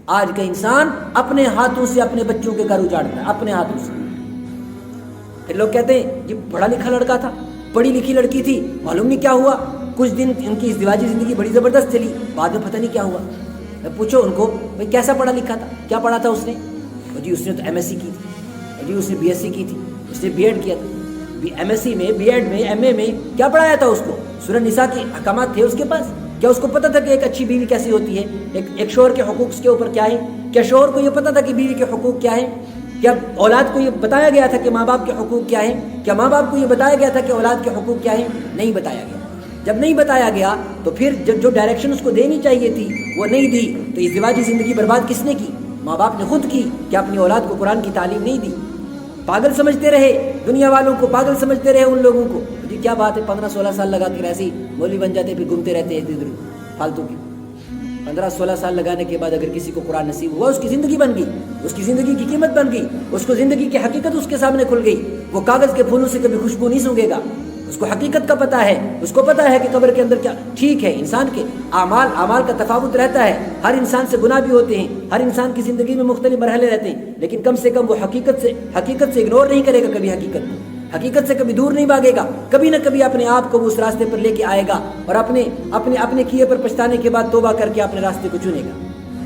آج کا انسان اپنے ہاتھوں سے اپنے بچوں کے گھر اجاڑتا ہے، اپنے ہاتھوں سے۔ پھر لوگ کہتے ہیں یہ پڑھا لکھا لڑکا تھا، پڑھی لکھی لڑکی تھی، معلوم نہیں کیا ہوا، کچھ دن ان کی ازدواجی زندگی بڑی زبردست چلی، بعد میں پتہ نہیں کیا ہوا۔ میں پوچھو ان کو بھائی کیسا پڑھا لکھا تھا، کیا پڑھا تھا اس نے؟ جی اس نے تو ایم ایس سی کی تھی، جی اس نے بی ایس سی کی تھی، اس نے بی ایڈ کیا تھا۔ ایم ایس سی میں، بی ایڈ میں، ایم اے میں کیا پڑھایا تھا اس کو؟ سورہ نساء کے احکامات تھے اس کے پاس؟ کیا اس کو پتہ تھا کہ ایک اچھی بیوی کیسی ہوتی ہے، ایک شوہر کے حقوق اس کے اوپر کیا ہے؟ کیا شوہر کو یہ پتہ تھا کہ بیوی کے حقوق کیا ہے؟ کیا اولاد کو یہ بتایا گیا تھا کہ ماں باپ کے حقوق کیا ہیں؟ کیا ماں باپ کو یہ بتایا گیا تھا کہ اولاد کے حقوق کیا ہیں؟ نہیں بتایا گیا۔ جب نہیں بتایا گیا تو پھر جو ڈائریکشن اس کو دینی چاہیے تھی وہ نہیں دی، تو ازدواجی زندگی برباد کس نے کی؟ ماں باپ نے خود کی، کہ اپنی اولاد کو قرآن کی تعلیم نہیں دی۔ پاگل سمجھتے رہے، دنیا والوں کو پاگل سمجھتے رہے، ان لوگوں کو جی کیا بات ہے 15-16 سال لگا کے ایسے ہی مولوی بن جاتے، پھر گھومتے رہتے ہیں ادھر فالتو کی۔ 15-16 سال لگانے کے بعد اگر کسی کو قرآن نصیب ہوا، اس کی زندگی بن گئی، اس کی زندگی کی قیمت بن گئی، اس کو زندگی کی حقیقت اس کے سامنے کھل گئی۔ وہ کاغذ کے پھولوں سے کبھی خوشبو نہیں سونگے گا، اس کو حقیقت کا پتہ ہے، اس کو پتہ ہے کہ قبر کے اندر کیا۔ ٹھیک ہے انسان کے اعمال کا تفاوت رہتا ہے، ہر انسان سے گناہ بھی ہوتے ہیں، ہر انسان کی زندگی میں مختلف مرحلے رہتے ہیں، لیکن کم سے کم وہ حقیقت سے اگنور نہیں کرے گا کبھی، حقیقت سے کبھی دور نہیں بھاگے گا، کبھی نہ کبھی اپنے آپ کو وہ اس راستے پر لے کے آئے گا، اور اپنے کیے پر پچھتانے کے بعد توبہ کر کے اپنے راستے کو چنے گا۔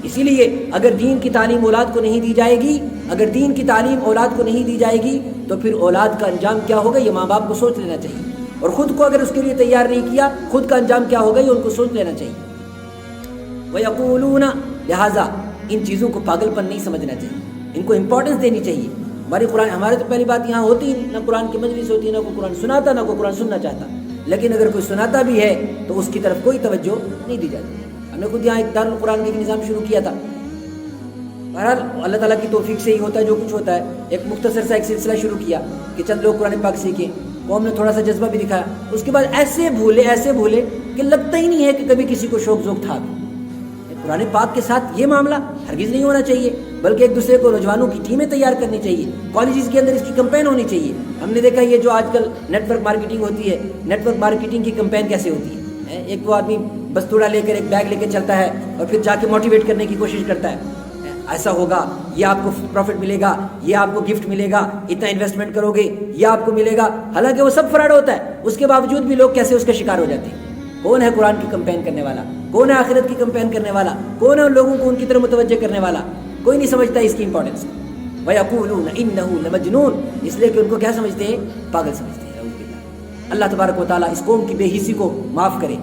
اسی لیے اگر دین کی تعلیم اولاد کو نہیں دی جائے گی، اگر دین کی تعلیم اولاد کو نہیں دی جائے گی تو پھر اولاد کا انجام کیا ہوگا یہ ماں باپ کو سوچ لینا چاہیے، اور خود کو اگر اس کے لیے تیار نہیں کیا، خود کا انجام کیا ہوگا یہ ان کو سوچ لینا چاہیے۔ وَيَقُولُونَ، لہٰذا ان چیزوں کو پاگل پن نہیں سمجھنا چاہیے، ان کو امپورٹنس دینی چاہیے۔ ہمارے تو پہلی بات یہاں ہوتی نہیں، نہ قرآن کی مجلس ہوتی ہے، نہ کوئی قرآن سناتا، نہ کوئی قرآن سننا چاہتا، لیکن اگر کوئی سناتا بھی ہے تو اس کی طرف کوئی توجہ نہیں دی جاتی۔ ہم نے خود یہاں ایک دارالقرآن کا نظام شروع کیا تھا، بہرحال اللہ تعالیٰ کی توفیق سے ہی ہوتا ہے جو کچھ ہوتا ہے۔ ایک مختصر سا ایک سلسلہ شروع کیا کہ چند لوگ قرآن پاک سیکھیں، قوم نے تھوڑا سا جذبہ بھی دکھایا، اس کے بعد ایسے بھولے کہ لگتا ہی نہیں ہے کہ کبھی کسی کو شوق ذوق تھا۔ قرآن پاک کے ساتھ یہ معاملہ ہرگز نہیں ہونا چاہیے، بلکہ ایک دوسرے کو نوجوانوں کی ٹیمیں تیار کرنی چاہیے، کالجز کے اندر اس کی کمپین ہونی چاہیے۔ ہم نے دیکھا یہ جو آج کل نیٹ ورک مارکیٹنگ ہوتی ہے، نیٹ ورک مارکیٹنگ کی کمپین کیسے ہوتی ہے؟ ایک وہ آدمی بستوڑا لے کر ایک بیگ لے کے چلتا ہے اور پھر جا کے موٹیویٹ کرنے کی کوشش کرتا ہے، ایسا ہوگا، یہ آپ کو پروفٹ ملے گا، یہ آپ کو گفٹ ملے گا، اتنا انویسٹمنٹ کرو گے یہ آپ کو ملے گا، حالانکہ وہ سب فراڈ ہوتا ہے۔ اس کے باوجود بھی لوگ کیسے اس کا شکار ہو جاتے ہیں۔ کون ہے قرآن کی کمپین کرنے والا؟ کون ہے آخرت کی کمپین کرنے والا؟ کون ہے ان لوگوں کو ان کی طرف متوجہ کرنے والا؟ کوئی نہیں سمجھتا اس کی امپورٹنس۔ وَيَقُولُونَ إِنَّهُ لَمَجْنُونَ، اس لیے کہ ان کو کیا سمجھتے ہیں؟ پاگل سمجھتے ہیں۔ اللہ تبارک و تعالیٰ اس قوم کی بے حسی کو معاف کرے۔